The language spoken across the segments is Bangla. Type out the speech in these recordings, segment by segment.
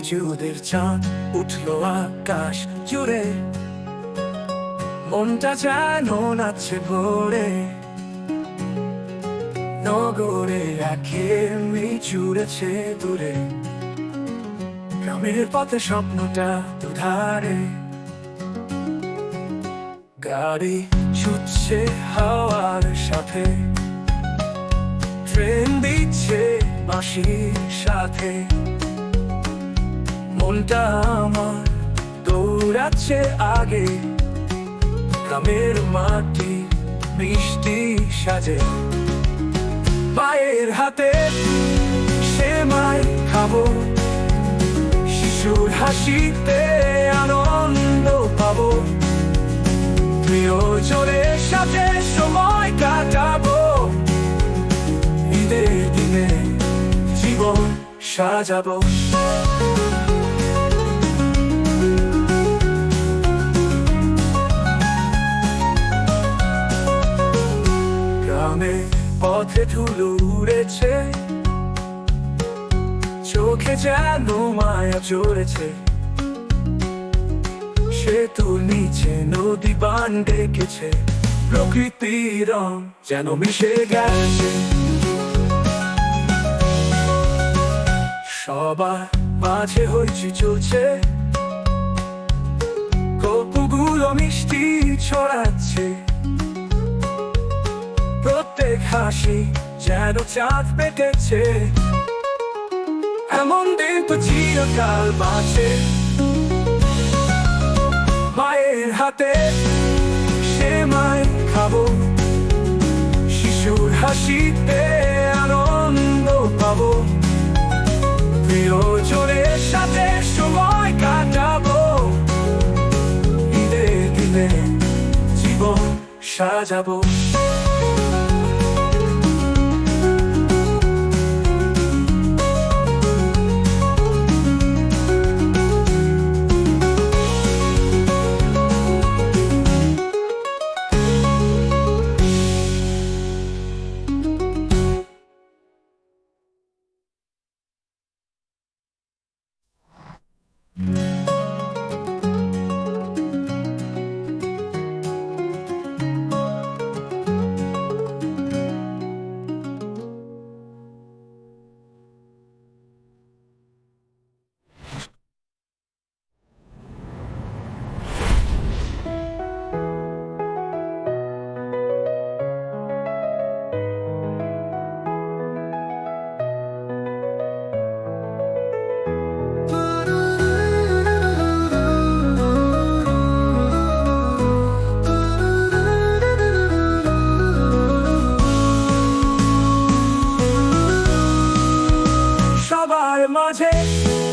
চুদের চাঁদ উঠলো আকাশ জুড়ে, মনটা যেন নাচছে ভোরে। নগরে একেমি জুড়েছে দূরে, গ্রামের পথে স্বপ্নটা দুধারে। গাড়ি ছুটছে হাওয়ার সাথে, ট্রেন দিচ্ছে বাঁশির সাথে। মনটা আমার দৌড়াচ্ছে আগে, গ্রামের মাটি মিষ্টি সাজে। মায়ের হাতে সেমাই খাবো, শিশুর হাসিতে আনন্দ পাবো। প্রিয়জনের সাথে সময় কাটাবো, ঈদের দিনে জীবন সাজাবো। গ্রামে পথে ধুলো উড়েছে, চোখে যেন মায়া জড়েছে। সেতুর নিচে নদী বান ডেকেছে, প্রকৃতির রং যেন মিশে গেছে। সবার মাঝে হইচই চলছে, গল্পগুলো মিষ্টি ছড়াচ্ছে। প্রত্যেক হাসি যেন চাঁদ পেটেছে, এমন দিন তো চিরকাল বাঁচে। মায়ের হাতে সেমাই খাবো, শিশুর হাসিতে আনন্দ পাবো। প্রিয়জনের সাথে সময় কাটাবো, ঈদের দিনে জীবন সাজাবো। সবার মাঝে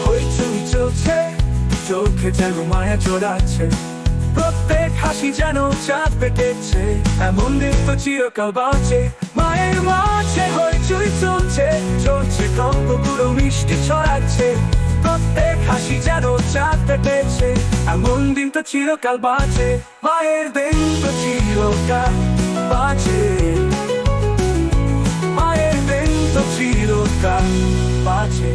হইচই চলছে, চোখে যেন মায়া জড়াচ্ছে। প্রত্যেক হাসি যেন চাঁদ পেটেছে, এমন দিন তো চিরকাল বাঁচে। মায়ের মাঝে হইচই চলছে, চলছে গল্পগুলো মিষ্টি ছড়াচ্ছে। প্রত্যেক হাসি যেন চাঁদ পেটেছে, এমন দিন তো চিরকাল বাঁচে। মায়ের দিন তো চিরকাল বাঁচে, মায়ের দিন তো চিরকাল বাঁচে।